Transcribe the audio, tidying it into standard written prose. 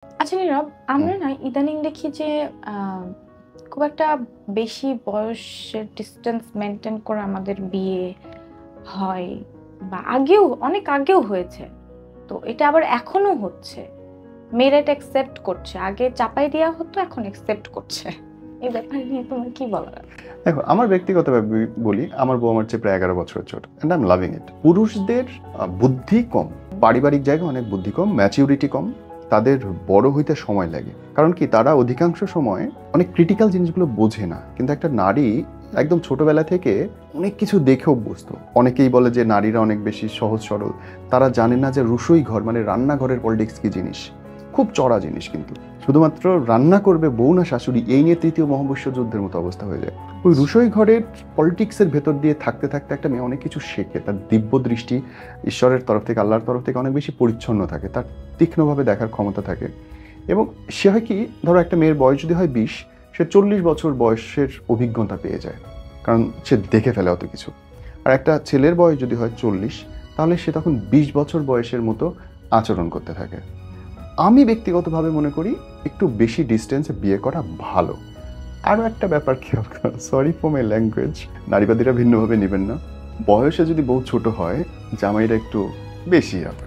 আচ্ছা নীরব, হুম, আমরা না ইদানিং দেখি যে আহ, খুব একটা বেশি বয়সের ডিস্টেন্স মেনটেন করে আমাদের বিয়ে হয়, বা আগেও অনেক আগেও হয়েছে। তো এটা আবার এখনো হচ্ছে, মেয়েরা এটা একসেপ্ট করছে, আগে চাপাই দেওয়া হতো এখন একসেপ্ট করছে। এই ব্যাপার নিয়ে তোমার কি বলার আছে? দেখো আমার ব্যক্তিগতভাবে বলি, আমার বউ আমার চেয়ে প্রায় 11 বছরের ছোট, অ্যান্ড আই এম লাভিং ইট। পুরুষদের বুদ্ধি কম, পারিবারিক জায়গায় অনেক বুদ্ধি কম, ম্যাচিউরিটি কম, তাদের বড় হইতে সময় লাগে। কারণ কি, তারা অধিকাংশ সময় অনেক ক্রিটিক্যাল জিনিসগুলো বোঝে না। কিন্তু একটা নারী একদম ছোটবেলা থেকে অনেক কিছু দেখে অভ্যস্ত। অনেকেই বলে যে নারীরা অনেক বেশি সহজ সরল, তারা জানে না যে রসোই ঘর মানে রান্নাঘরের পলিটিক্স কি জিনিস। খুব চড়া জিনিস। কিন্তু শুধুমাত্র রান্না করবে বউ না শাশুড়ি, এই নিয়ে তৃতীয় মহাবিশ্ব যুদ্ধের মতো অবস্থা হয়ে যায়। ওই রসোই ঘরের পলিটিক্সের ভেতর দিয়ে থাকতে থাকতে একটা মেয়ে অনেক কিছু শেখে। তার দিব্য দৃষ্টি ঈশ্বরের তরফ থেকে, আল্লাহর তরফ থেকে অনেক বেশি পরিচ্ছন্ন থাকে, তার তীক্ষ্ণভাবে দেখার ক্ষমতা থাকে। এবং সে হয় কি, ধরো একটা মেয়ের বয়স যদি হয় 20, সে 40 বছর বয়সের অভিজ্ঞতা পেয়ে যায়, কারণ সে দেখে ফেলে অত কিছু। আর একটা ছেলের বয়স যদি হয় 40, তাহলে সে তখন 20 বছর বয়সের মতো আচরণ করতে থাকে। আমি ব্যক্তিগতভাবে মনে করি একটু বেশি ডিস্টেন্সে বিয়ে করা ভালো। আরও একটা ব্যাপার খেয়াল করো, সরি ফর মাই ল্যাঙ্গুয়েজ, নারীবাদীরা ভিন্নভাবে নেবেন না। বয়সে যদি বউ ছোট হয়, জামাইরা একটু বেশি হবে।